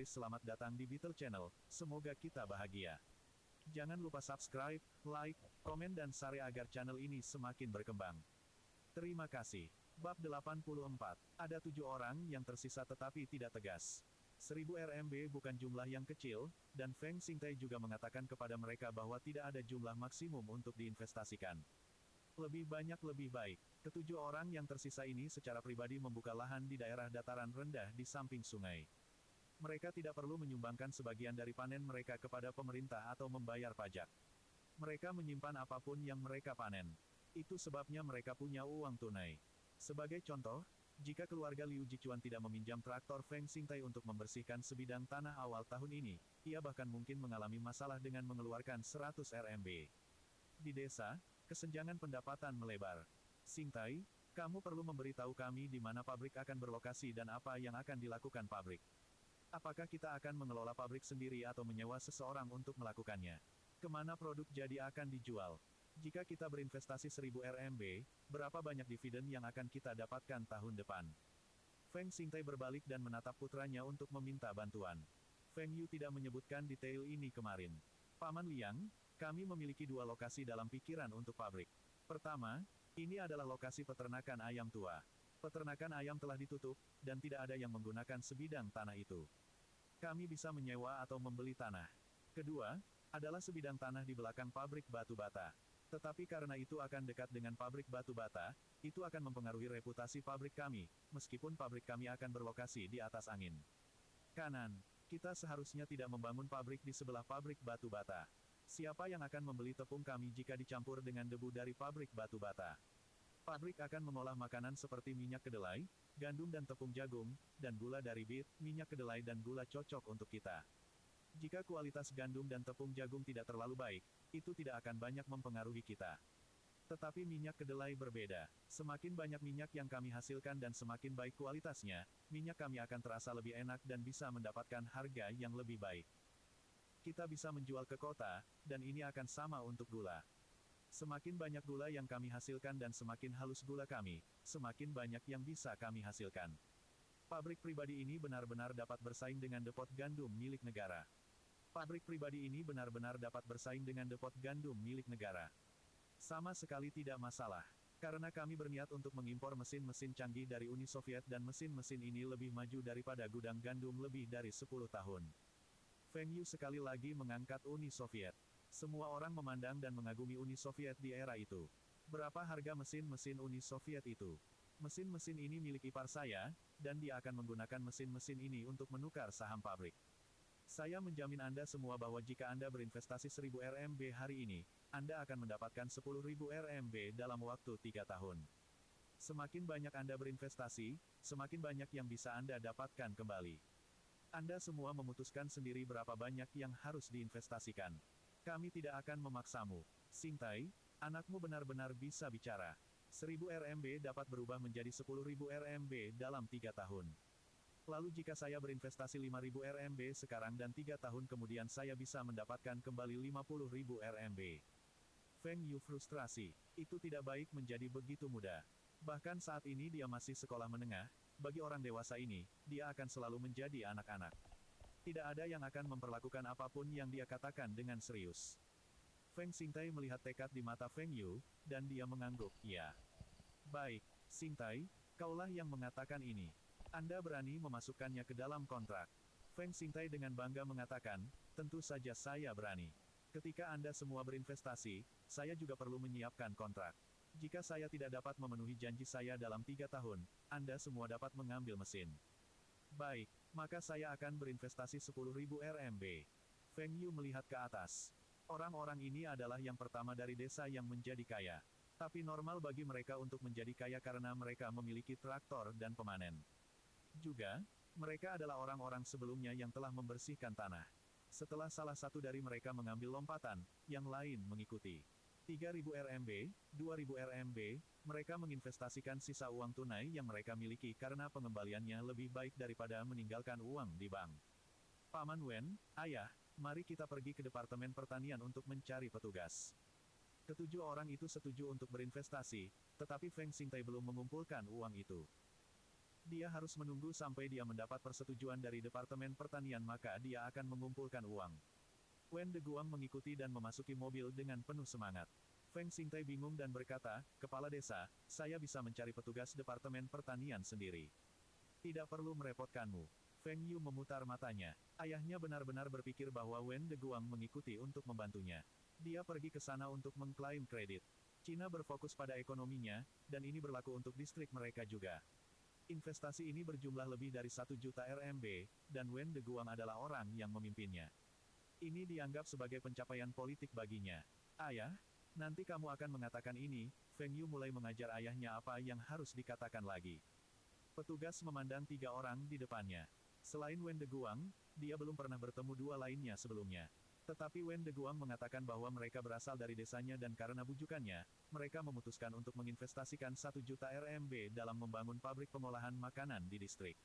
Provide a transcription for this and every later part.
Selamat datang di Beetle Channel, semoga kita bahagia. Jangan lupa subscribe, like, komen dan share agar channel ini semakin berkembang. Terima kasih. Bab 84. Ada 7 orang yang tersisa tetapi tidak tegas. 1000 RMB bukan jumlah yang kecil, dan Feng Xingtai juga mengatakan kepada mereka bahwa tidak ada jumlah maksimum untuk diinvestasikan. Lebih banyak lebih baik. Ketujuh orang yang tersisa ini secara pribadi membuka lahan di daerah dataran rendah di samping sungai. Mereka tidak perlu menyumbangkan sebagian dari panen mereka kepada pemerintah atau membayar pajak. Mereka menyimpan apapun yang mereka panen. Itu sebabnya mereka punya uang tunai. Sebagai contoh, jika keluarga Liu Jichuan tidak meminjam traktor Feng Xingtai untuk membersihkan sebidang tanah awal tahun ini, ia bahkan mungkin mengalami masalah dengan mengeluarkan 100 RMB. Di desa, kesenjangan pendapatan melebar. Xingtai, kamu perlu memberitahu kami di mana pabrik akan berlokasi dan apa yang akan dilakukan pabrik. Apakah kita akan mengelola pabrik sendiri atau menyewa seseorang untuk melakukannya? Kemana produk jadi akan dijual? Jika kita berinvestasi 1000 RMB, berapa banyak dividen yang akan kita dapatkan tahun depan? Feng Xingtai berbalik dan menatap putranya untuk meminta bantuan. Feng Yu tidak menyebutkan detail ini kemarin. Paman Liang, kami memiliki 2 lokasi dalam pikiran untuk pabrik. Pertama, ini adalah lokasi peternakan ayam tua. Peternakan ayam telah ditutup, dan tidak ada yang menggunakan sebidang tanah itu. Kami bisa menyewa atau membeli tanah. Kedua, adalah sebidang tanah di belakang pabrik batu bata. Tetapi karena itu akan dekat dengan pabrik batu bata, itu akan mempengaruhi reputasi pabrik kami, meskipun pabrik kami akan berlokasi di atas angin. Kanan, kita seharusnya tidak membangun pabrik di sebelah pabrik batu bata. Siapa yang akan membeli tepung kami jika dicampur dengan debu dari pabrik batu bata? Pabrik akan mengolah makanan seperti minyak kedelai, gandum dan tepung jagung, dan gula dari bit, minyak kedelai dan gula cocok untuk kita. Jika kualitas gandum dan tepung jagung tidak terlalu baik, itu tidak akan banyak mempengaruhi kita. Tetapi minyak kedelai berbeda. Semakin banyak minyak yang kami hasilkan dan semakin baik kualitasnya, minyak kami akan terasa lebih enak dan bisa mendapatkan harga yang lebih baik. Kita bisa menjual ke kota, dan ini akan sama untuk gula. Semakin banyak gula yang kami hasilkan dan semakin halus gula kami, semakin banyak yang bisa kami hasilkan. Pabrik pribadi ini benar-benar dapat bersaing dengan depot gandum milik negara. Pabrik pribadi ini benar-benar dapat bersaing dengan depot gandum milik negara. Sama sekali tidak masalah. Karena kami berniat untuk mengimpor mesin-mesin canggih dari Uni Soviet dan mesin-mesin ini lebih maju daripada gudang gandum lebih dari 10 tahun. Feng Yu sekali lagi mengangkat Uni Soviet. Semua orang memandang dan mengagumi Uni Soviet di era itu. Berapa harga mesin-mesin Uni Soviet itu? Mesin-mesin ini milik ipar saya, dan dia akan menggunakan mesin-mesin ini untuk menukar saham pabrik. Saya menjamin Anda semua bahwa jika Anda berinvestasi 1000 RMB hari ini, Anda akan mendapatkan 10.000 RMB dalam waktu 3 tahun. Semakin banyak Anda berinvestasi, semakin banyak yang bisa Anda dapatkan kembali. Anda semua memutuskan sendiri berapa banyak yang harus diinvestasikan. Kami tidak akan memaksamu. Xingtai, anakmu benar-benar bisa bicara. 1000 RMB dapat berubah menjadi 10.000 RMB dalam 3 tahun. Lalu jika saya berinvestasi 5.000 RMB sekarang dan 3 tahun kemudian saya bisa mendapatkan kembali 50.000 RMB. Feng Yu frustrasi. Itu tidak baik menjadi begitu mudah. Bahkan saat ini dia masih sekolah menengah, bagi orang dewasa ini, dia akan selalu menjadi anak-anak. Tidak ada yang akan memperlakukan apapun yang dia katakan dengan serius. Feng Xingtai melihat tekad di mata Feng Yu, dan dia mengangguk, ya. Baik, Xingtai, kaulah yang mengatakan ini. Anda berani memasukkannya ke dalam kontrak. Feng Xingtai dengan bangga mengatakan, tentu saja saya berani. Ketika Anda semua berinvestasi, saya juga perlu menyiapkan kontrak. Jika saya tidak dapat memenuhi janji saya dalam 3 tahun, Anda semua dapat mengambil mesin. Baik, maka saya akan berinvestasi 10.000 RMB. Feng Yu melihat ke atas. Orang-orang ini adalah yang pertama dari desa yang menjadi kaya. Tapi normal bagi mereka untuk menjadi kaya karena mereka memiliki traktor dan pemanen. Juga, mereka adalah orang-orang sebelumnya yang telah membersihkan tanah. Setelah salah satu dari mereka mengambil lompatan, yang lain mengikuti. 3.000 RMB, 2.000 RMB, mereka menginvestasikan sisa uang tunai yang mereka miliki karena pengembaliannya lebih baik daripada meninggalkan uang di bank. Paman Wen, ayah, mari kita pergi ke Departemen Pertanian untuk mencari petugas. Ketujuh orang itu setuju untuk berinvestasi, tetapi Feng Xingtai belum mengumpulkan uang itu. Dia harus menunggu sampai dia mendapat persetujuan dari Departemen Pertanian maka dia akan mengumpulkan uang. Wen Deguang mengikuti dan memasuki mobil dengan penuh semangat. Feng Xingtai bingung dan berkata, Kepala Desa, saya bisa mencari petugas Departemen Pertanian sendiri. Tidak perlu merepotkanmu. Feng Yu memutar matanya. Ayahnya benar-benar berpikir bahwa Wen Deguang mengikuti untuk membantunya. Dia pergi ke sana untuk mengklaim kredit. Cina berfokus pada ekonominya, dan ini berlaku untuk distrik mereka juga. Investasi ini berjumlah lebih dari 1 juta RMB, dan Wen Deguang adalah orang yang memimpinnya. Ini dianggap sebagai pencapaian politik baginya. Ayah, nanti kamu akan mengatakan ini, Feng Yu mulai mengajar ayahnya apa yang harus dikatakan lagi. Petugas memandang 3 orang di depannya. Selain Wen Deguang, dia belum pernah bertemu 2 lainnya sebelumnya. Tetapi Wen Deguang mengatakan bahwa mereka berasal dari desanya dan karena bujukannya, mereka memutuskan untuk menginvestasikan 1 juta RMB dalam membangun pabrik pengolahan makanan di distrik.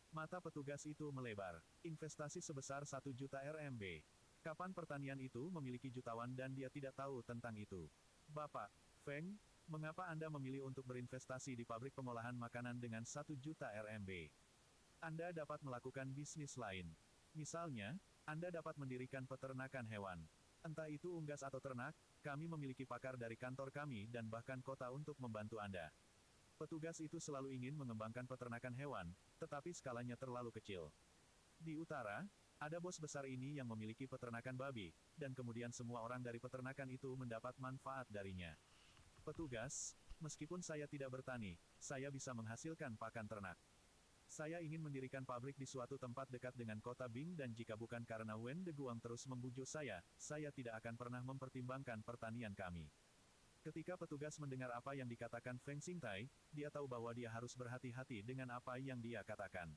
Mata petugas itu melebar. Investasi sebesar 1 juta RMB. Kapan pertanian itu memiliki jutawan dan dia tidak tahu tentang itu? Bapak, Feng, mengapa Anda memilih untuk berinvestasi di pabrik pengolahan makanan dengan 1 juta RMB? Anda dapat melakukan bisnis lain. Misalnya, Anda dapat mendirikan peternakan hewan. Entah itu unggas atau ternak, kami memiliki pakar dari kantor kami dan bahkan kota untuk membantu Anda. Petugas itu selalu ingin mengembangkan peternakan hewan, tetapi skalanya terlalu kecil. Di utara, ada bos besar ini yang memiliki peternakan babi, dan kemudian semua orang dari peternakan itu mendapat manfaat darinya. Petugas, meskipun saya tidak bertani, saya bisa menghasilkan pakan ternak. Saya ingin mendirikan pabrik di suatu tempat dekat dengan kota Bing dan jika bukan karena Wen Deguang terus membujuk saya tidak akan pernah mempertimbangkan pertanian kami. Ketika petugas mendengar apa yang dikatakan Feng Xingtai, dia tahu bahwa dia harus berhati-hati dengan apa yang dia katakan.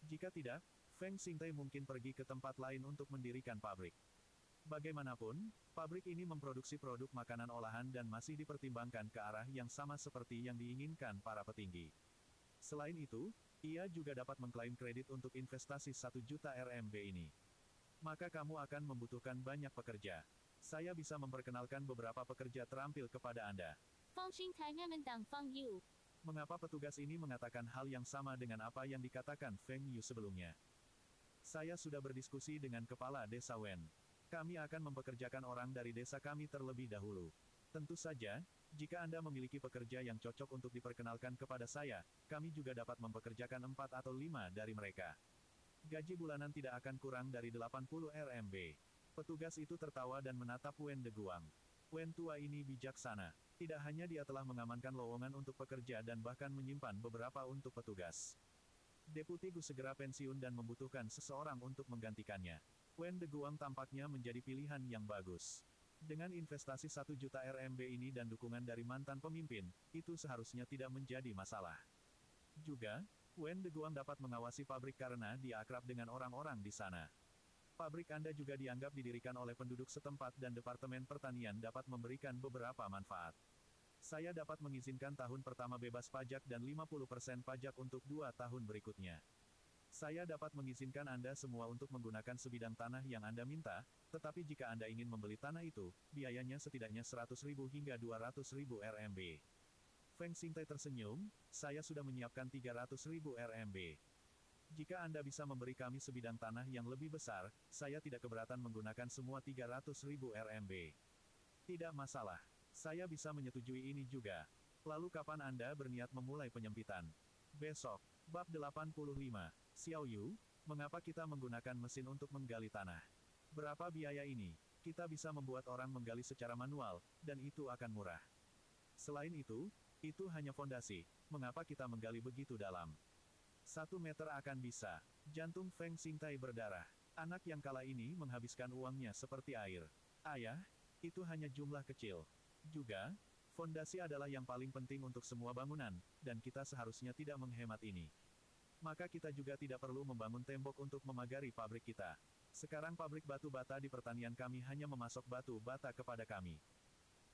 Jika tidak, Feng Xingtai mungkin pergi ke tempat lain untuk mendirikan pabrik. Bagaimanapun, pabrik ini memproduksi produk makanan olahan dan masih dipertimbangkan ke arah yang sama seperti yang diinginkan para petinggi. Selain itu, ia juga dapat mengklaim kredit untuk investasi 1 juta RMB ini. Maka kamu akan membutuhkan banyak pekerja. Saya bisa memperkenalkan beberapa pekerja terampil kepada Anda. Feng Xingtai memandang Feng Yu. Mengapa petugas ini mengatakan hal yang sama dengan apa yang dikatakan Feng Yu sebelumnya? Saya sudah berdiskusi dengan kepala desa Wen. Kami akan mempekerjakan orang dari desa kami terlebih dahulu. Tentu saja, jika Anda memiliki pekerja yang cocok untuk diperkenalkan kepada saya, kami juga dapat mempekerjakan 4 atau 5 dari mereka. Gaji bulanan tidak akan kurang dari 80 RMB. Petugas itu tertawa dan menatap Wen Deguang. Wen tua ini bijaksana. Tidak hanya dia telah mengamankan lowongan untuk pekerja dan bahkan menyimpan beberapa untuk petugas. Deputi Gu segera pensiun dan membutuhkan seseorang untuk menggantikannya. Wen Deguang tampaknya menjadi pilihan yang bagus. Dengan investasi 1 juta RMB ini dan dukungan dari mantan pemimpin, itu seharusnya tidak menjadi masalah. Juga, Wen Deguang dapat mengawasi pabrik karena dia akrab dengan orang-orang di sana. Pabrik Anda juga dianggap didirikan oleh penduduk setempat dan Departemen Pertanian dapat memberikan beberapa manfaat. Saya dapat mengizinkan tahun pertama bebas pajak dan 50% pajak untuk 2 tahun berikutnya. Saya dapat mengizinkan Anda semua untuk menggunakan sebidang tanah yang Anda minta, tetapi jika Anda ingin membeli tanah itu, biayanya setidaknya 100.000 hingga 200.000 RMB. Feng Xingtai tersenyum, saya sudah menyiapkan 300.000 RMB. Jika Anda bisa memberi kami sebidang tanah yang lebih besar, saya tidak keberatan menggunakan semua 300.000 RMB. Tidak masalah. Saya bisa menyetujui ini juga. Lalu kapan Anda berniat memulai penyempitan? Besok. Bab 85. Xiao Yu, mengapa kita menggunakan mesin untuk menggali tanah? Berapa biaya ini? Kita bisa membuat orang menggali secara manual, dan itu akan murah. Selain itu hanya fondasi. Mengapa kita menggali begitu dalam? 1 meter akan bisa. Jantung Feng Xingtai berdarah. Anak yang kala ini menghabiskan uangnya seperti air. Ayah, itu hanya jumlah kecil. Juga, fondasi adalah yang paling penting untuk semua bangunan, dan kita seharusnya tidak menghemat ini. Maka kita juga tidak perlu membangun tembok untuk memagari pabrik kita. Sekarang pabrik batu bata di pertanian kami hanya memasok batu bata kepada kami.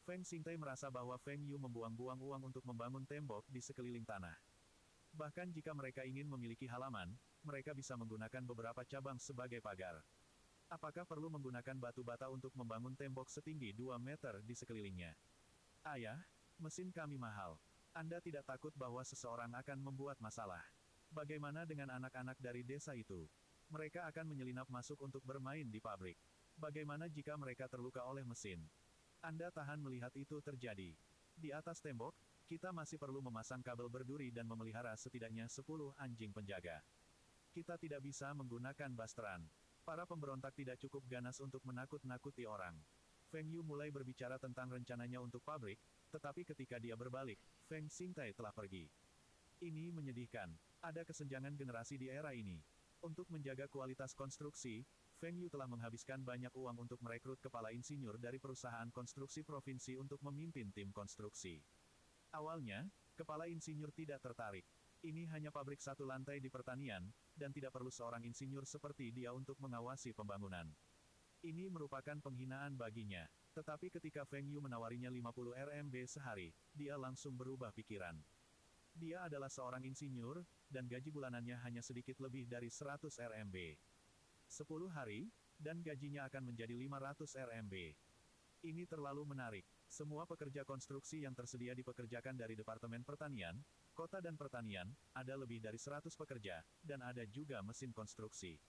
Feng Xingtai merasa bahwa Feng Yu membuang-buang uang untuk membangun tembok di sekeliling tanah. Bahkan jika mereka ingin memiliki halaman, mereka bisa menggunakan beberapa cabang sebagai pagar. Apakah perlu menggunakan batu bata untuk membangun tembok setinggi 2 meter di sekelilingnya? Ayah, mesin kami mahal. Anda tidak takut bahwa seseorang akan membuat masalah? Bagaimana dengan anak-anak dari desa itu? Mereka akan menyelinap masuk untuk bermain di pabrik. Bagaimana jika mereka terluka oleh mesin? Anda tahan melihat itu terjadi. Di atas tembok, kita masih perlu memasang kabel berduri dan memelihara setidaknya 10 anjing penjaga. Kita tidak bisa menggunakan basteran. Para pemberontak tidak cukup ganas untuk menakut-nakuti orang. Feng Yu mulai berbicara tentang rencananya untuk pabrik, tetapi ketika dia berbalik, Feng Xingtai telah pergi. Ini menyedihkan. Ada kesenjangan generasi di era ini. Untuk menjaga kualitas konstruksi, Feng Yu telah menghabiskan banyak uang untuk merekrut kepala insinyur dari perusahaan konstruksi provinsi untuk memimpin tim konstruksi. Awalnya, kepala insinyur tidak tertarik. Ini hanya pabrik satu lantai di pertanian, dan tidak perlu seorang insinyur seperti dia untuk mengawasi pembangunan. Ini merupakan penghinaan baginya. Tetapi ketika Feng Yu menawarinya 50 RMB sehari, dia langsung berubah pikiran. Dia adalah seorang insinyur, dan gaji bulanannya hanya sedikit lebih dari 100 RMB. 10 hari, dan gajinya akan menjadi 500 RMB. Ini terlalu menarik. Semua pekerja konstruksi yang tersedia dipekerjakan dari Departemen Pertanian, Kota dan Pertanian, ada lebih dari 100 pekerja, dan ada juga mesin konstruksi.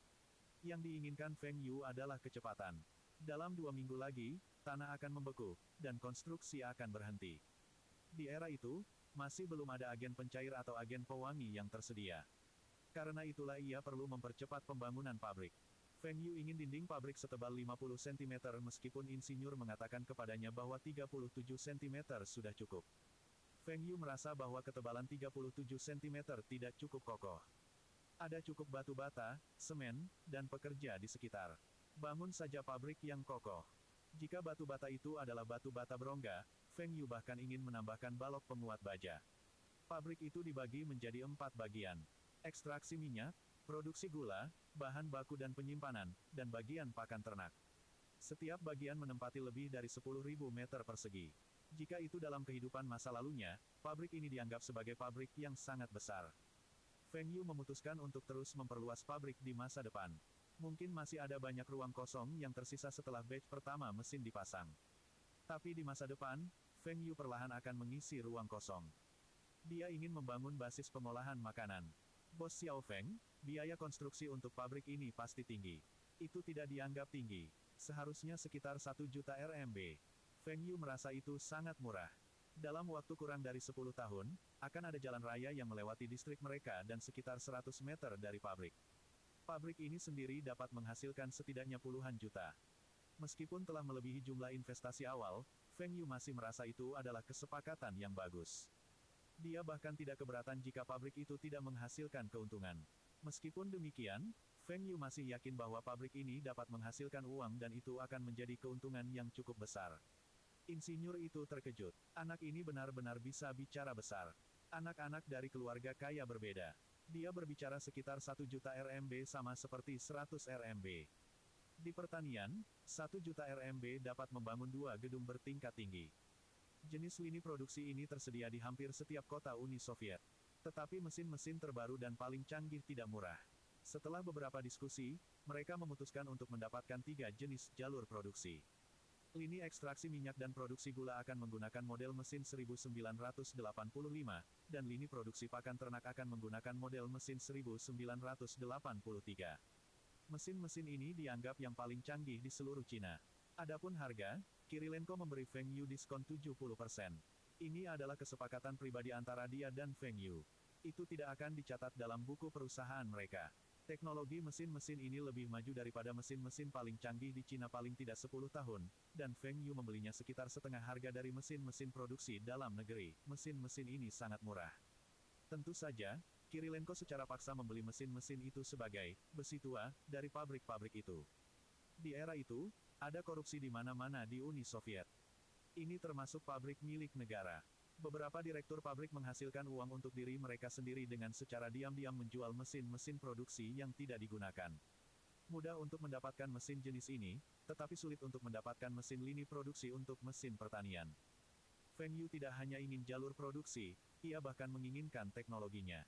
Yang diinginkan Feng Yu adalah kecepatan. Dalam 2 minggu lagi, tanah akan membeku, dan konstruksi akan berhenti. Di era itu, masih belum ada agen pencair atau agen pewangi yang tersedia. Karena itulah ia perlu mempercepat pembangunan pabrik. Feng Yu ingin dinding pabrik setebal 50 cm meskipun insinyur mengatakan kepadanya bahwa 37 cm sudah cukup. Feng Yu merasa bahwa ketebalan 37 cm tidak cukup kokoh. Ada cukup batu bata, semen, dan pekerja di sekitar. Bangun saja pabrik yang kokoh. Jika batu bata itu adalah batu bata berongga, Feng Yu bahkan ingin menambahkan balok penguat baja. Pabrik itu dibagi menjadi 4 bagian. Ekstraksi minyak, produksi gula, bahan baku dan penyimpanan, dan bagian pakan ternak. Setiap bagian menempati lebih dari 10.000 meter persegi. Jika itu dalam kehidupan masa lalunya, pabrik ini dianggap sebagai pabrik yang sangat besar. Feng Yu memutuskan untuk terus memperluas pabrik di masa depan. Mungkin masih ada banyak ruang kosong yang tersisa setelah batch pertama mesin dipasang. Tapi di masa depan, Feng Yu perlahan akan mengisi ruang kosong. Dia ingin membangun basis pengolahan makanan. Bos Xiao Feng, biaya konstruksi untuk pabrik ini pasti tinggi. Itu tidak dianggap tinggi. Seharusnya sekitar 1 juta RMB. Feng Yu merasa itu sangat murah. Dalam waktu kurang dari 10 tahun, akan ada jalan raya yang melewati distrik mereka dan sekitar 100 meter dari pabrik. Pabrik ini sendiri dapat menghasilkan setidaknya puluhan juta. Meskipun telah melebihi jumlah investasi awal, Feng Yu masih merasa itu adalah kesepakatan yang bagus. Dia bahkan tidak keberatan jika pabrik itu tidak menghasilkan keuntungan. Meskipun demikian, Feng Yu masih yakin bahwa pabrik ini dapat menghasilkan uang dan itu akan menjadi keuntungan yang cukup besar. Insinyur itu terkejut. Anak ini benar-benar bisa bicara besar. Anak-anak dari keluarga kaya berbeda. Dia berbicara sekitar 1 juta RMB sama seperti 100 RMB. Di pertanian, 1 juta RMB dapat membangun 2 gedung bertingkat tinggi. Jenis lini produksi ini tersedia di hampir setiap kota Uni Soviet. Tetapi mesin-mesin terbaru dan paling canggih tidak murah. Setelah beberapa diskusi, mereka memutuskan untuk mendapatkan 3 jenis jalur produksi. Lini ekstraksi minyak dan produksi gula akan menggunakan model mesin 1985, dan lini produksi pakan ternak akan menggunakan model mesin 1983. Mesin-mesin ini dianggap yang paling canggih di seluruh Cina. Adapun harga, Kirilenko memberi Feng Yu diskon 70%. Ini adalah kesepakatan pribadi antara dia dan Feng Yu. Itu tidak akan dicatat dalam buku perusahaan mereka. Teknologi mesin-mesin ini lebih maju daripada mesin-mesin paling canggih di Cina paling tidak 10 tahun, dan Feng Yu membelinya sekitar setengah harga dari mesin-mesin produksi dalam negeri. Mesin-mesin ini sangat murah. Tentu saja, Kirilenko secara paksa membeli mesin-mesin itu sebagai besi tua dari pabrik-pabrik itu. Di era itu, ada korupsi di mana-mana di Uni Soviet. Ini termasuk pabrik milik negara. Beberapa direktur pabrik menghasilkan uang untuk diri mereka sendiri dengan secara diam-diam menjual mesin-mesin produksi yang tidak digunakan. Mudah untuk mendapatkan mesin jenis ini, tetapi sulit untuk mendapatkan mesin lini produksi untuk mesin pertanian. Feng Yu tidak hanya ingin jalur produksi, ia bahkan menginginkan teknologinya.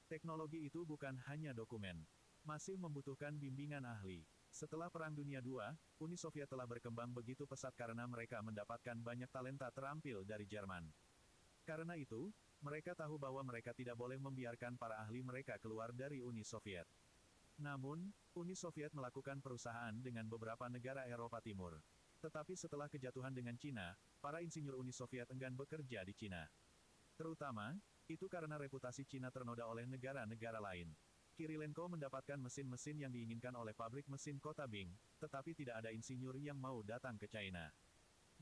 Teknologi itu bukan hanya dokumen. Masih membutuhkan bimbingan ahli. Setelah Perang Dunia II, Uni Soviet telah berkembang begitu pesat karena mereka mendapatkan banyak talenta terampil dari Jerman. Karena itu, Mereka tahu bahwa mereka tidak boleh membiarkan para ahli mereka keluar dari Uni Soviet. Namun, Uni Soviet melakukan perusahaan dengan beberapa negara Eropa Timur. Tetapi setelah kejatuhan dengan Cina, para insinyur Uni Soviet enggan bekerja di Cina. Terutama, itu karena reputasi Cina ternoda oleh negara-negara lain. Kirilenko mendapatkan mesin-mesin yang diinginkan oleh pabrik mesin kota Bing, tetapi tidak ada insinyur yang mau datang ke China.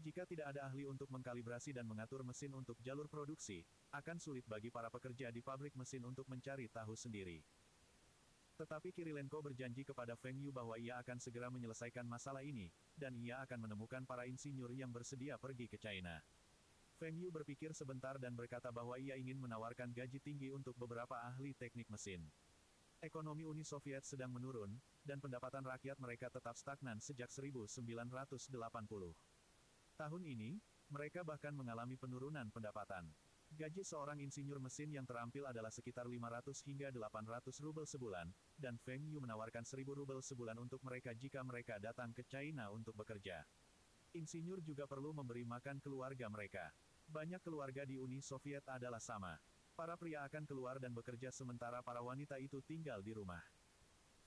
Jika tidak ada ahli untuk mengkalibrasi dan mengatur mesin untuk jalur produksi, akan sulit bagi para pekerja di pabrik mesin untuk mencari tahu sendiri. Tetapi Kirilenko berjanji kepada Feng Yu bahwa ia akan segera menyelesaikan masalah ini, dan ia akan menemukan para insinyur yang bersedia pergi ke China. Feng Yu berpikir sebentar dan berkata bahwa ia ingin menawarkan gaji tinggi untuk beberapa ahli teknik mesin. Ekonomi Uni Soviet sedang menurun, dan pendapatan rakyat mereka tetap stagnan sejak 1980. Tahun ini, mereka bahkan mengalami penurunan pendapatan. Gaji seorang insinyur mesin yang terampil adalah sekitar 500 hingga 800 rubel sebulan, dan Feng Yu menawarkan 1000 rubel sebulan untuk mereka jika mereka datang ke China untuk bekerja. Insinyur juga perlu memberi makan keluarga mereka. Banyak keluarga di Uni Soviet adalah sama. Para pria akan keluar dan bekerja sementara para wanita itu tinggal di rumah.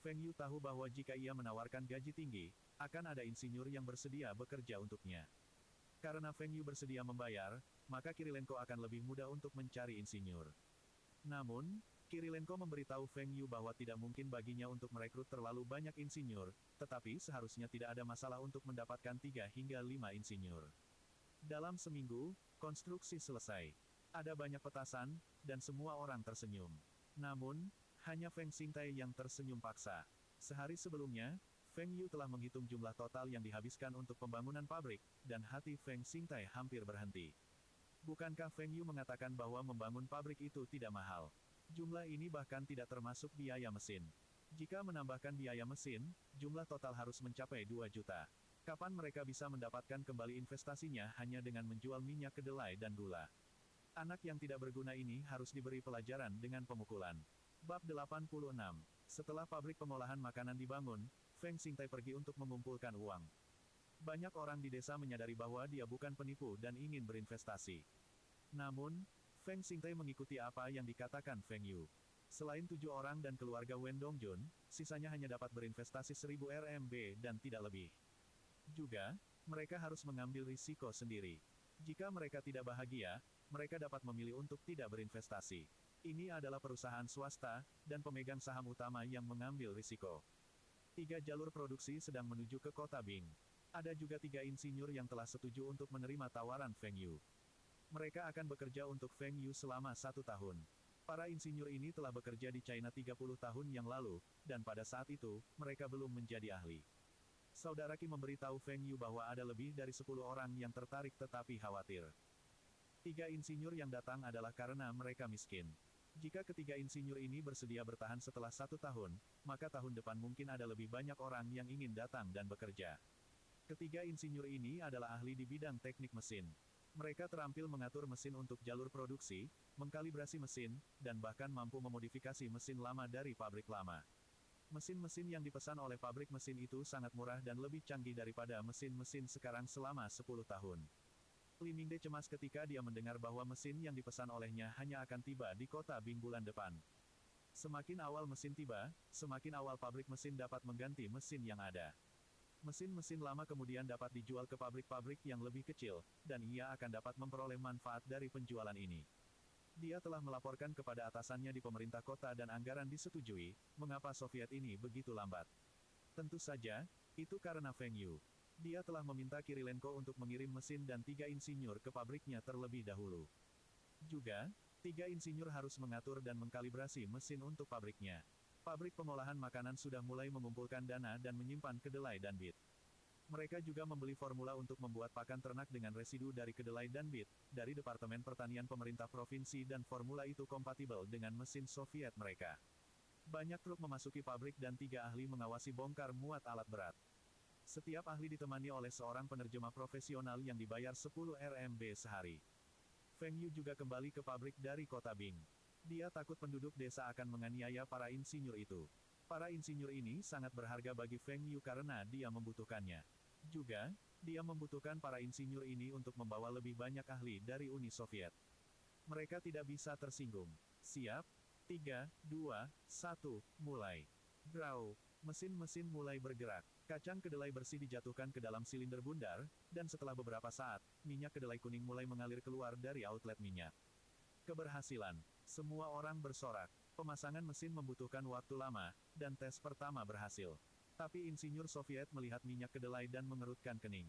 Feng Yu tahu bahwa jika ia menawarkan gaji tinggi, akan ada insinyur yang bersedia bekerja untuknya. Karena Feng Yu bersedia membayar, maka Kirilenko akan lebih mudah untuk mencari insinyur. Namun, Kirilenko memberitahu Feng Yu bahwa tidak mungkin baginya untuk merekrut terlalu banyak insinyur, tetapi seharusnya tidak ada masalah untuk mendapatkan 3 hingga 5 insinyur. Dalam seminggu, konstruksi selesai. Ada banyak petasan, dan semua orang tersenyum. Namun, hanya Feng Xingtai yang tersenyum paksa. Sehari sebelumnya, Feng Yu telah menghitung jumlah total yang dihabiskan untuk pembangunan pabrik, dan hati Feng Xingtai hampir berhenti. Bukankah Feng Yu mengatakan bahwa membangun pabrik itu tidak mahal? Jumlah ini bahkan tidak termasuk biaya mesin. Jika menambahkan biaya mesin, jumlah total harus mencapai 2 juta. Kapan mereka bisa mendapatkan kembali investasinya hanya dengan menjual minyak kedelai dan gula? Anak yang tidak berguna ini harus diberi pelajaran dengan pemukulan. Bab 86. Setelah pabrik pengolahan makanan dibangun, Feng Xingtai pergi untuk mengumpulkan uang. Banyak orang di desa menyadari bahwa dia bukan penipu dan ingin berinvestasi. Namun, Feng Xingtai mengikuti apa yang dikatakan Feng Yu. Selain 7 orang dan keluarga Wen Dongjun, sisanya hanya dapat berinvestasi 1000 RMB dan tidak lebih. Juga, mereka harus mengambil risiko sendiri. Jika mereka tidak bahagia, mereka dapat memilih untuk tidak berinvestasi. Ini adalah perusahaan swasta, dan pemegang saham utama yang mengambil risiko. 3 jalur produksi sedang menuju ke kota Bing. Ada juga 3 insinyur yang telah setuju untuk menerima tawaran Feng Yu. Mereka akan bekerja untuk Feng Yu selama 1 tahun. Para insinyur ini telah bekerja di China 30 tahun yang lalu, dan pada saat itu, mereka belum menjadi ahli. Saudara Qi memberitahu Feng Yu bahwa ada lebih dari 10 orang yang tertarik tetapi khawatir. 3 insinyur yang datang adalah karena mereka miskin. Jika ketiga insinyur ini bersedia bertahan setelah 1 tahun, maka tahun depan mungkin ada lebih banyak orang yang ingin datang dan bekerja. Ketiga insinyur ini adalah ahli di bidang teknik mesin. Mereka terampil mengatur mesin untuk jalur produksi, mengkalibrasi mesin, dan bahkan mampu memodifikasi mesin lama dari pabrik lama. Mesin-mesin yang dipesan oleh pabrik mesin itu sangat murah dan lebih canggih daripada mesin-mesin sekarang selama 10 tahun. Li Mingde cemas ketika dia mendengar bahwa mesin yang dipesan olehnya hanya akan tiba di kota Bing bulan depan. Semakin awal mesin tiba, semakin awal pabrik mesin dapat mengganti mesin yang ada. Mesin-mesin lama kemudian dapat dijual ke pabrik-pabrik yang lebih kecil, dan ia akan dapat memperoleh manfaat dari penjualan ini. Dia telah melaporkan kepada atasannya di pemerintah kota dan anggaran disetujui, mengapa Soviet ini begitu lambat. Tentu saja, itu karena Feng Yu. Dia telah meminta Kirilenko untuk mengirim mesin dan 3 insinyur ke pabriknya terlebih dahulu. Juga, 3 insinyur harus mengatur dan mengkalibrasi mesin untuk pabriknya. Pabrik pengolahan makanan sudah mulai mengumpulkan dana dan menyimpan kedelai dan bit. Mereka juga membeli formula untuk membuat pakan ternak dengan residu dari kedelai dan bit, dari Departemen Pertanian Pemerintah Provinsi dan formula itu kompatibel dengan mesin Soviet mereka. Banyak truk memasuki pabrik dan 3 ahli mengawasi bongkar muat alat berat. Setiap ahli ditemani oleh seorang penerjemah profesional yang dibayar 10 RMB sehari. Feng Yu juga kembali ke pabrik dari kota Bing. Dia takut penduduk desa akan menganiaya para insinyur itu. Para insinyur ini sangat berharga bagi Feng Yu karena dia membutuhkannya. Juga, dia membutuhkan para insinyur ini untuk membawa lebih banyak ahli dari Uni Soviet. Mereka tidak bisa tersinggung. Siap? 3, 2, 1, mulai. Grow. Mesin-mesin mulai bergerak. Kacang kedelai bersih dijatuhkan ke dalam silinder bundar, dan setelah beberapa saat, minyak kedelai kuning mulai mengalir keluar dari outlet minyak. Keberhasilan. Semua orang bersorak. Pemasangan mesin membutuhkan waktu lama, dan tes pertama berhasil. Tapi insinyur Soviet melihat minyak kedelai dan mengerutkan kening.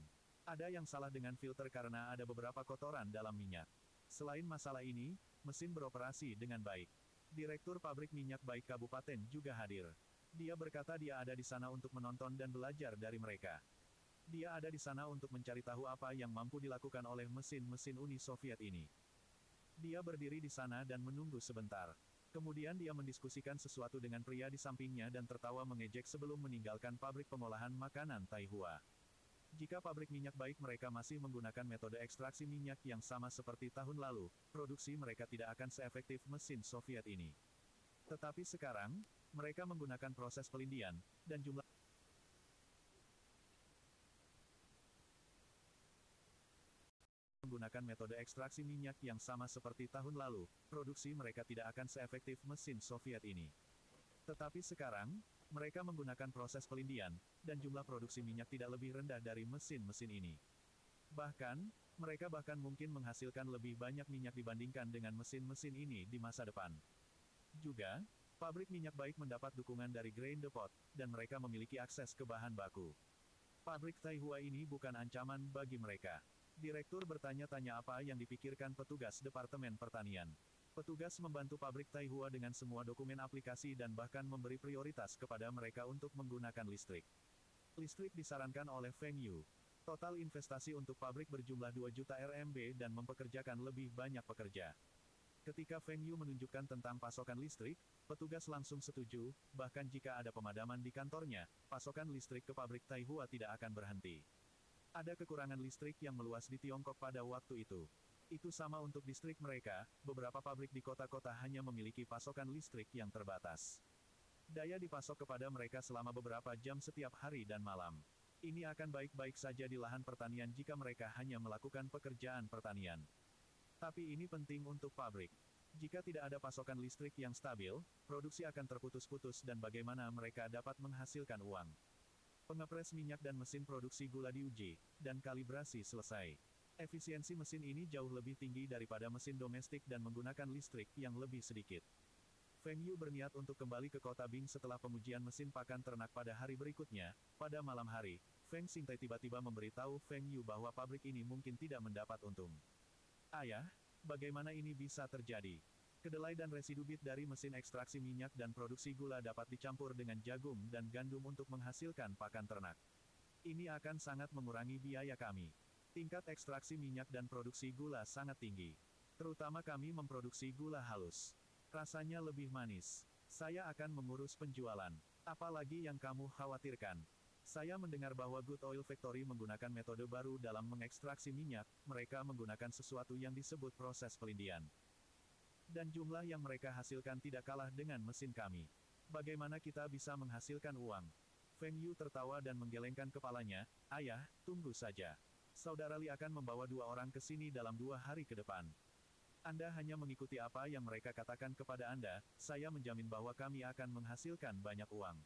Ada yang salah dengan filter karena ada beberapa kotoran dalam minyak. Selain masalah ini, mesin beroperasi dengan baik. Direktur pabrik minyak baik kabupaten juga hadir. Dia berkata dia ada di sana untuk menonton dan belajar dari mereka. Dia ada di sana untuk mencari tahu apa yang mampu dilakukan oleh mesin-mesin Uni Soviet ini. Dia berdiri di sana dan menunggu sebentar. Kemudian dia mendiskusikan sesuatu dengan pria di sampingnya dan tertawa mengejek sebelum meninggalkan pabrik pengolahan makanan Taihua. Jika pabrik minyak baik mereka masih menggunakan metode ekstraksi minyak yang sama seperti tahun lalu, produksi mereka tidak akan seefektif mesin Soviet ini. Tetapi sekarang, mereka menggunakan proses pelindian, dan jumlah menggunakan metode ekstraksi minyak yang sama seperti tahun lalu, produksi mereka tidak akan seefektif mesin Soviet ini. Tetapi sekarang, mereka menggunakan proses pelindian, dan jumlah produksi minyak tidak lebih rendah dari mesin-mesin ini. Bahkan, mereka bahkan mungkin menghasilkan lebih banyak minyak dibandingkan dengan mesin-mesin ini di masa depan. Juga, pabrik minyak baik mendapat dukungan dari Grain Depot, dan mereka memiliki akses ke bahan baku. Pabrik Taihua ini bukan ancaman bagi mereka. Direktur bertanya-tanya apa yang dipikirkan petugas Departemen Pertanian. Petugas membantu pabrik Taihua dengan semua dokumen aplikasi dan bahkan memberi prioritas kepada mereka untuk menggunakan listrik. Listrik disarankan oleh Feng Yu. Total investasi untuk pabrik berjumlah 2 juta RMB dan mempekerjakan lebih banyak pekerja. Ketika Feng Yu menunjukkan tentang pasokan listrik, petugas langsung setuju, bahkan jika ada pemadaman di kantornya, pasokan listrik ke pabrik Taihua tidak akan berhenti. Ada kekurangan listrik yang meluas di Tiongkok pada waktu itu. Itu sama untuk distrik mereka, beberapa pabrik di kota-kota hanya memiliki pasokan listrik yang terbatas. Daya dipasok kepada mereka selama beberapa jam setiap hari dan malam. Ini akan baik-baik saja di lahan pertanian jika mereka hanya melakukan pekerjaan pertanian. Tapi ini penting untuk pabrik. Jika tidak ada pasokan listrik yang stabil, produksi akan terputus-putus dan bagaimana mereka dapat menghasilkan uang. Pengepres minyak dan mesin produksi gula diuji, dan kalibrasi selesai. Efisiensi mesin ini jauh lebih tinggi daripada mesin domestik dan menggunakan listrik yang lebih sedikit. Feng Yu berniat untuk kembali ke kota Bing setelah pengujian mesin pakan ternak pada hari berikutnya. Pada malam hari, Feng Xingtai tiba-tiba memberitahu Feng Yu bahwa pabrik ini mungkin tidak mendapat untung. Ayah, bagaimana ini bisa terjadi? Kedelai dan residu bit dari mesin ekstraksi minyak dan produksi gula dapat dicampur dengan jagung dan gandum untuk menghasilkan pakan ternak. Ini akan sangat mengurangi biaya kami. Tingkat ekstraksi minyak dan produksi gula sangat tinggi. Terutama kami memproduksi gula halus. Rasanya lebih manis. Saya akan mengurus penjualan. Apalagi yang kamu khawatirkan. Saya mendengar bahwa Good Oil Factory menggunakan metode baru dalam mengekstraksi minyak, mereka menggunakan sesuatu yang disebut proses pelindian. Dan jumlah yang mereka hasilkan tidak kalah dengan mesin kami. Bagaimana kita bisa menghasilkan uang? Feng Yu tertawa dan menggelengkan kepalanya, ayah, tunggu saja. Saudara Li akan membawa 2 orang ke sini dalam 2 hari ke depan. Anda hanya mengikuti apa yang mereka katakan kepada Anda, saya menjamin bahwa kami akan menghasilkan banyak uang.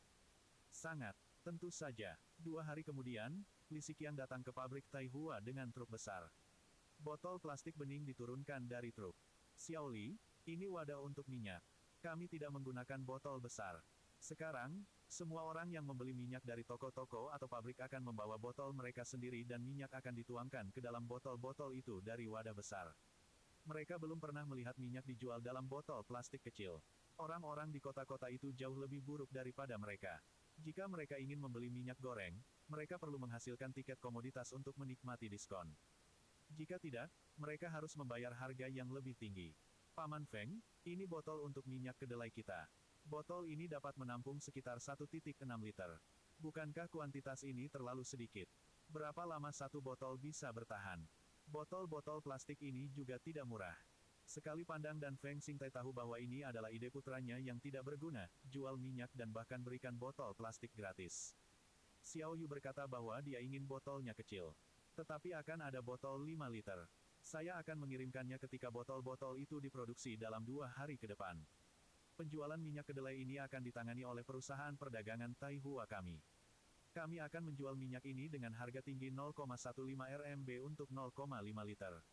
Sangat, tentu saja. 2 hari kemudian, Li Xiqiang datang ke pabrik Taihua dengan truk besar. Botol plastik bening diturunkan dari truk. Xiao Li, ini wadah untuk minyak. Kami tidak menggunakan botol besar. Sekarang, semua orang yang membeli minyak dari toko-toko atau pabrik akan membawa botol mereka sendiri dan minyak akan dituangkan ke dalam botol-botol itu dari wadah besar. Mereka belum pernah melihat minyak dijual dalam botol plastik kecil. Orang-orang di kota-kota itu jauh lebih buruk daripada mereka. Jika mereka ingin membeli minyak goreng, mereka perlu menghasilkan tiket komoditas untuk menikmati diskon. Jika tidak, mereka harus membayar harga yang lebih tinggi. Paman Feng, ini botol untuk minyak kedelai kita. Botol ini dapat menampung sekitar 1,6 liter. Bukankah kuantitas ini terlalu sedikit? Berapa lama satu botol bisa bertahan? Botol-botol plastik ini juga tidak murah. Sekali pandang dan Feng Xingtai tahu bahwa ini adalah ide putranya yang tidak berguna, jual minyak dan bahkan berikan botol plastik gratis. Xiao Yu berkata bahwa dia ingin botolnya kecil. Tetapi akan ada botol 5 liter. Saya akan mengirimkannya ketika botol-botol itu diproduksi dalam 2 hari ke depan. Penjualan minyak kedelai ini akan ditangani oleh perusahaan perdagangan Taihua kami. Kami akan menjual minyak ini dengan harga tinggi 0,15 RMB untuk 0,5 liter.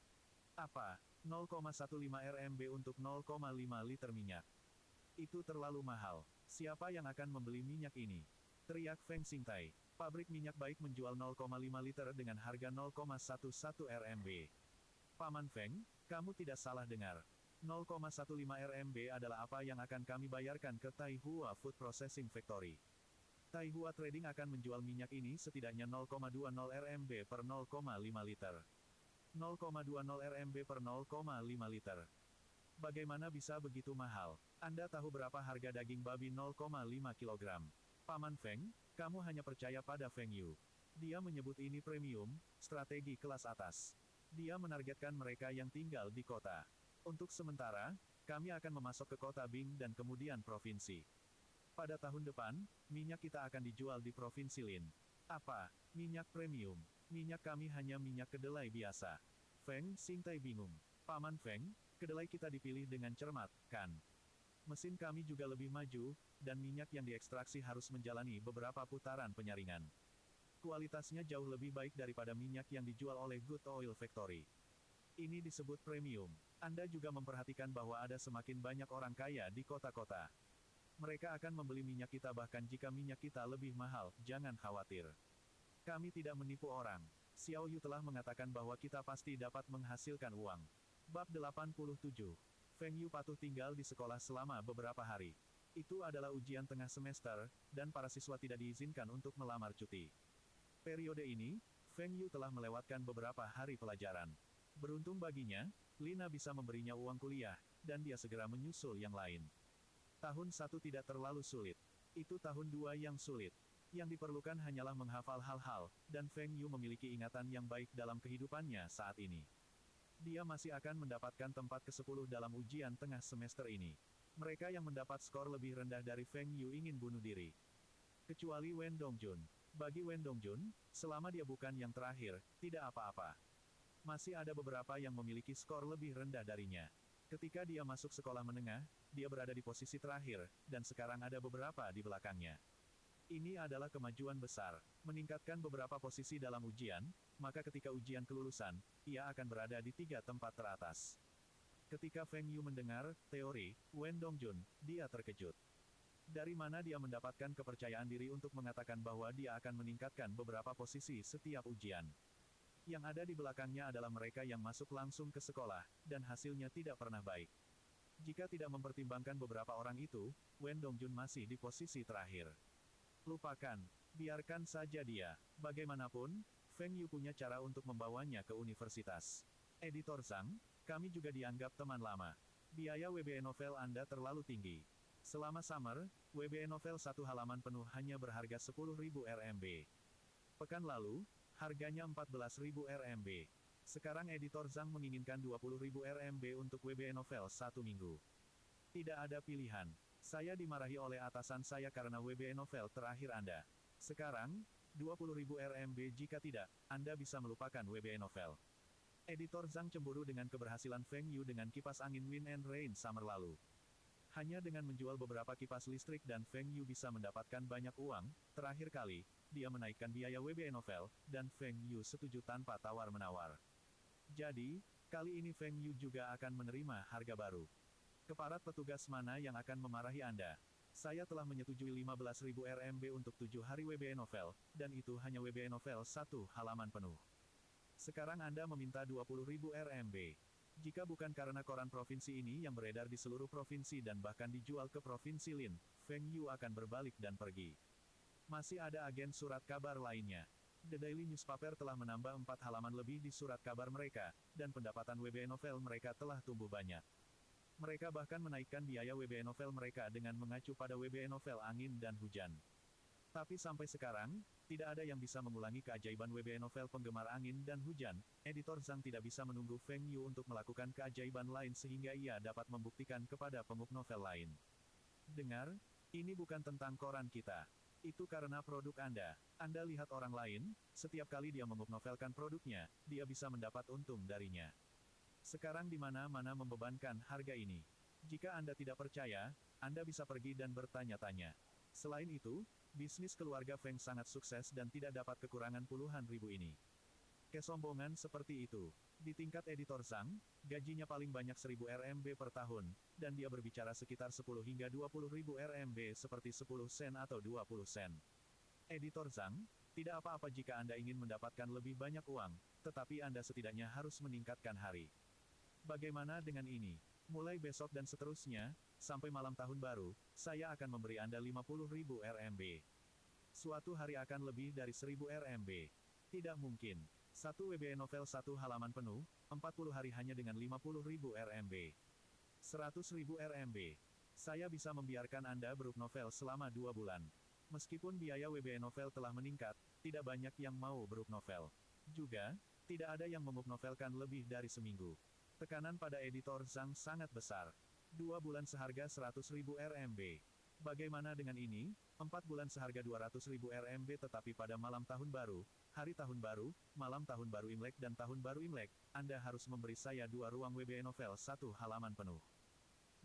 Apa? 0,15 RMB untuk 0,5 liter minyak. Itu terlalu mahal. Siapa yang akan membeli minyak ini? Teriak Feng Xingtai. Pabrik minyak baik menjual 0,5 liter dengan harga 0,11 RMB. Paman Feng, kamu tidak salah dengar. 0,15 RMB adalah apa yang akan kami bayarkan ke Taihua Food Processing Factory. Taihua Trading akan menjual minyak ini setidaknya 0,20 RMB per 0,5 liter. 0,20 RMB per 0,5 liter. Bagaimana bisa begitu mahal? Anda tahu berapa harga daging babi 0,5 kg? Paman Feng, kamu hanya percaya pada Feng Yu. Dia menyebut ini premium, strategi kelas atas. Dia menargetkan mereka yang tinggal di kota. Untuk sementara, kami akan memasok ke kota Bing dan kemudian provinsi. Pada tahun depan, minyak kita akan dijual di provinsi Lin. Apa? Minyak premium. Minyak kami hanya minyak kedelai biasa. Feng Xingtai bingung. Paman Feng, kedelai kita dipilih dengan cermat, kan? Mesin kami juga lebih maju, dan minyak yang diekstraksi harus menjalani beberapa putaran penyaringan. Kualitasnya jauh lebih baik daripada minyak yang dijual oleh Good Oil Factory. Ini disebut premium. Anda juga memperhatikan bahwa ada semakin banyak orang kaya di kota-kota. Mereka akan membeli minyak kita bahkan jika minyak kita lebih mahal, jangan khawatir. Kami tidak menipu orang. Xiao Yu telah mengatakan bahwa kita pasti dapat menghasilkan uang. Bab 87. Feng Yu patuh tinggal di sekolah selama beberapa hari. Itu adalah ujian tengah semester, dan para siswa tidak diizinkan untuk melamar cuti. Periode ini, Feng Yu telah melewatkan beberapa hari pelajaran. Beruntung baginya, Lina bisa memberinya uang kuliah, dan dia segera menyusul yang lain. Tahun 1 tidak terlalu sulit. Itu tahun 2 yang sulit. Yang diperlukan hanyalah menghafal hal-hal, dan Feng Yu memiliki ingatan yang baik dalam kehidupannya saat ini. Dia masih akan mendapatkan tempat ke-10 dalam ujian tengah semester ini. Mereka yang mendapat skor lebih rendah dari Feng Yu ingin bunuh diri. Kecuali Wen Dongjun. Bagi Wen Dongjun, selama dia bukan yang terakhir, tidak apa-apa. Masih ada beberapa yang memiliki skor lebih rendah darinya. Ketika dia masuk sekolah menengah, dia berada di posisi terakhir, dan sekarang ada beberapa di belakangnya. Ini adalah kemajuan besar, meningkatkan beberapa posisi dalam ujian, maka ketika ujian kelulusan, ia akan berada di 3 tempat teratas. Ketika Feng Yu mendengar teori Wen Dongjun, dia terkejut. Dari mana dia mendapatkan kepercayaan diri untuk mengatakan bahwa dia akan meningkatkan beberapa posisi setiap ujian? Yang ada di belakangnya adalah mereka yang masuk langsung ke sekolah, dan hasilnya tidak pernah baik. Jika tidak mempertimbangkan beberapa orang itu, Wen Dongjun masih di posisi terakhir. Lupakan, biarkan saja dia. Bagaimanapun, Feng Yu punya cara untuk membawanya ke universitas. Editor Zhang, kami juga dianggap teman lama. Biaya WBA novel Anda terlalu tinggi. Selama summer, WBA novel 1 halaman penuh hanya berharga 10.000 RMB. Pekan lalu, harganya 14.000 RMB. Sekarang editor Zhang menginginkan 20.000 RMB untuk WBA novel 1 minggu. Tidak ada pilihan. Saya dimarahi oleh atasan saya karena WBA novel terakhir Anda. Sekarang, 20.000 RMB jika tidak, Anda bisa melupakan WBA novel. Editor Zhang cemburu dengan keberhasilan Feng Yu dengan kipas angin Wind and Rain Summer lalu. Hanya dengan menjual beberapa kipas listrik dan Feng Yu bisa mendapatkan banyak uang, terakhir kali, dia menaikkan biaya WBA novel, dan Feng Yu setuju tanpa tawar-menawar. Jadi, kali ini Feng Yu juga akan menerima harga baru. Keparat petugas mana yang akan memarahi Anda? Saya telah menyetujui 15.000 RMB untuk 7 hari WBA novel, dan itu hanya WBA novel 1 halaman penuh. Sekarang Anda meminta 20.000 RMB. Jika bukan karena koran provinsi ini yang beredar di seluruh provinsi dan bahkan dijual ke provinsi Lin, Feng Yu akan berbalik dan pergi. Masih ada agen surat kabar lainnya. The Daily Newspaper telah menambah 4 halaman lebih di surat kabar mereka, dan pendapatan WBA novel mereka telah tumbuh banyak. Mereka bahkan menaikkan biaya WBA novel mereka dengan mengacu pada WBA novel angin dan hujan. Tapi sampai sekarang, tidak ada yang bisa mengulangi keajaiban WBA novel penggemar angin dan hujan. Editor Zhang tidak bisa menunggu Feng Yu untuk melakukan keajaiban lain sehingga ia dapat membuktikan kepada penguk novel lain. Dengar, ini bukan tentang koran kita. Itu karena produk Anda. Anda lihat orang lain, setiap kali dia menguk novelkan produknya, dia bisa mendapat untung darinya. Sekarang di mana-mana membebankan harga ini. Jika Anda tidak percaya, Anda bisa pergi dan bertanya-tanya. Selain itu, bisnis keluarga Feng sangat sukses dan tidak dapat kekurangan puluhan ribu ini. Kesombongan seperti itu. Di tingkat editor Zhang, gajinya paling banyak 1000 RMB per tahun, dan dia berbicara sekitar 10 hingga 20 ribu RMB seperti 10 sen atau 20 sen. Editor Zhang, tidak apa-apa jika Anda ingin mendapatkan lebih banyak uang, tetapi Anda setidaknya harus meningkatkan hari. Bagaimana dengan ini? Mulai besok dan seterusnya, sampai malam tahun baru, saya akan memberi Anda 50 ribu RMB. Suatu hari akan lebih dari 1000 RMB. Tidak mungkin. Satu WBA novel satu halaman penuh, 40 hari hanya dengan 50 ribu RMB. 100 ribu RMB. Saya bisa membiarkan Anda beruk novel selama 2 bulan. Meskipun biaya WBA novel telah meningkat, tidak banyak yang mau beruk novel. Juga, tidak ada yang memuk-novelkan lebih dari seminggu. Tekanan pada editor Zhang sangat besar. 2 bulan seharga 100 ribu RMB. Bagaimana dengan ini? 4 bulan seharga 200 ribu RMB tetapi pada malam tahun baru, hari tahun baru, malam tahun baru Imlek dan tahun baru Imlek, Anda harus memberi saya 2 ruang WBA novel 1 halaman penuh.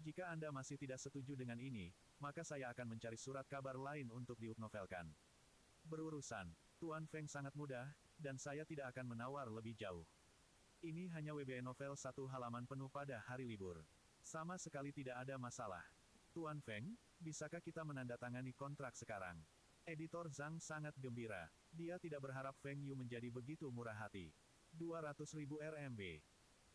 Jika Anda masih tidak setuju dengan ini, maka saya akan mencari surat kabar lain untuk diupnovelkan. Berurusan, Tuan Feng sangat mudah, dan saya tidak akan menawar lebih jauh. Ini hanya WBA novel 1 halaman penuh pada hari libur. Sama sekali tidak ada masalah. Tuan Feng, bisakah kita menandatangani kontrak sekarang? Editor Zhang sangat gembira. Dia tidak berharap Feng Yu menjadi begitu murah hati. 200 ribu RMB.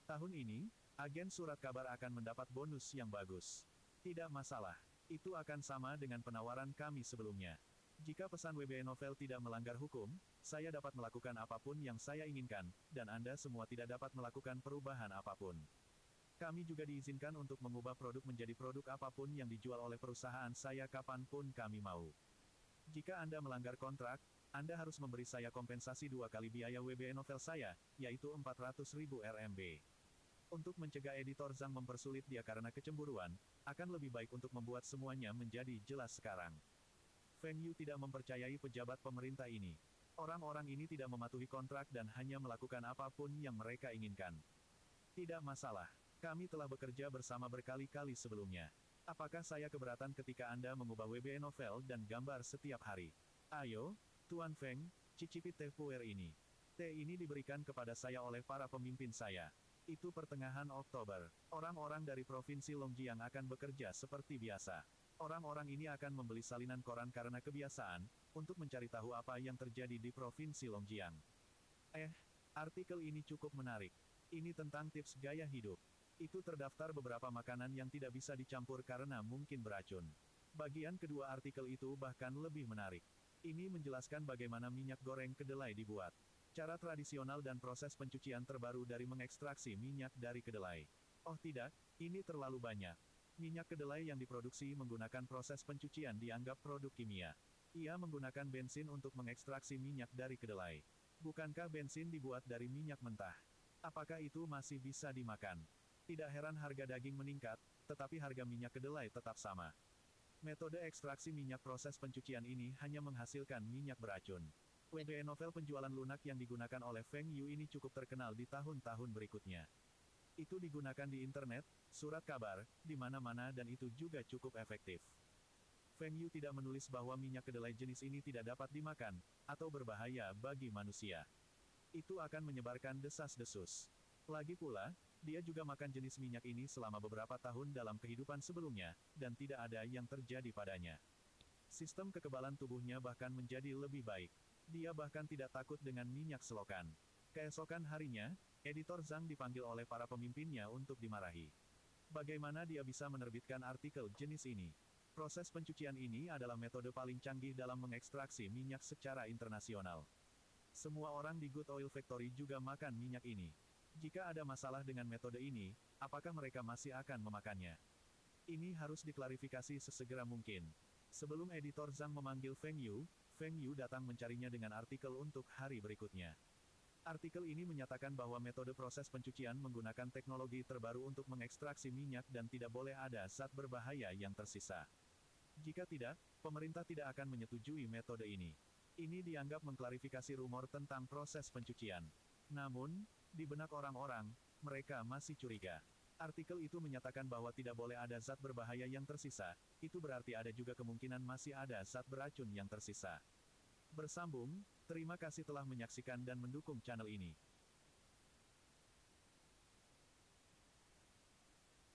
Tahun ini, agen surat kabar akan mendapat bonus yang bagus. Tidak masalah. Itu akan sama dengan penawaran kami sebelumnya. Jika pesan WBA novel tidak melanggar hukum, saya dapat melakukan apapun yang saya inginkan, dan Anda semua tidak dapat melakukan perubahan apapun. Kami juga diizinkan untuk mengubah produk menjadi produk apapun yang dijual oleh perusahaan saya kapanpun kami mau. Jika Anda melanggar kontrak, Anda harus memberi saya kompensasi 2 kali biaya WBA novel saya, yaitu 400 ribu RMB. Untuk mencegah editor Zhang mempersulit dia karena kecemburuan, akan lebih baik untuk membuat semuanya menjadi jelas sekarang. Feng Yu tidak mempercayai pejabat pemerintah ini. Orang-orang ini tidak mematuhi kontrak dan hanya melakukan apapun yang mereka inginkan. Tidak masalah. Kami telah bekerja bersama berkali-kali sebelumnya. Apakah saya keberatan ketika Anda mengubah WBA novel dan gambar setiap hari? Ayo, Tuan Feng, cicipi teh puer ini. Teh ini diberikan kepada saya oleh para pemimpin saya. Itu pertengahan Oktober. Orang-orang dari Provinsi Longjiang akan bekerja seperti biasa. Orang-orang ini akan membeli salinan koran karena kebiasaan, untuk mencari tahu apa yang terjadi di Provinsi Longjiang. Artikel ini cukup menarik. Ini tentang tips gaya hidup. Itu terdaftar beberapa makanan yang tidak bisa dicampur karena mungkin beracun. Bagian kedua artikel itu bahkan lebih menarik. Ini menjelaskan bagaimana minyak goreng kedelai dibuat. Cara tradisional dan proses pencucian terbaru dari mengekstraksi minyak dari kedelai. Oh tidak, ini terlalu banyak. Minyak kedelai yang diproduksi menggunakan proses pencucian dianggap produk kimia. Ia menggunakan bensin untuk mengekstraksi minyak dari kedelai. Bukankah bensin dibuat dari minyak mentah? Apakah itu masih bisa dimakan? Tidak heran harga daging meningkat, tetapi harga minyak kedelai tetap sama. Metode ekstraksi minyak proses pencucian ini hanya menghasilkan minyak beracun. WBA novel penjualan lunak yang digunakan oleh Feng Yu ini cukup terkenal di tahun-tahun berikutnya. Itu digunakan di internet, surat kabar, di mana-mana dan itu juga cukup efektif. Feng Yu tidak menulis bahwa minyak kedelai jenis ini tidak dapat dimakan, atau berbahaya bagi manusia. Itu akan menyebarkan desas-desus. Lagi pula, dia juga makan jenis minyak ini selama beberapa tahun dalam kehidupan sebelumnya, dan tidak ada yang terjadi padanya. Sistem kekebalan tubuhnya bahkan menjadi lebih baik. Dia bahkan tidak takut dengan minyak selokan. Keesokan harinya, editor Zhang dipanggil oleh para pemimpinnya untuk dimarahi. Bagaimana dia bisa menerbitkan artikel jenis ini? Proses pencucian ini adalah metode paling canggih dalam mengekstraksi minyak secara internasional. Semua orang di Good Oil Factory juga makan minyak ini. Jika ada masalah dengan metode ini, apakah mereka masih akan memakannya? Ini harus diklarifikasi sesegera mungkin. Sebelum editor Zhang memanggil Feng Yu datang mencarinya dengan artikel untuk hari berikutnya. Artikel ini menyatakan bahwa metode proses pencucian menggunakan teknologi terbaru untuk mengekstraksi minyak dan tidak boleh ada zat berbahaya yang tersisa. Jika tidak, pemerintah tidak akan menyetujui metode ini. Ini dianggap mengklarifikasi rumor tentang proses pencucian. Namun, di benak orang-orang, Mereka masih curiga. Artikel itu menyatakan bahwa tidak boleh ada zat berbahaya yang tersisa, itu berarti ada juga kemungkinan masih ada zat beracun yang tersisa. Bersambung, terima kasih telah menyaksikan dan mendukung channel ini.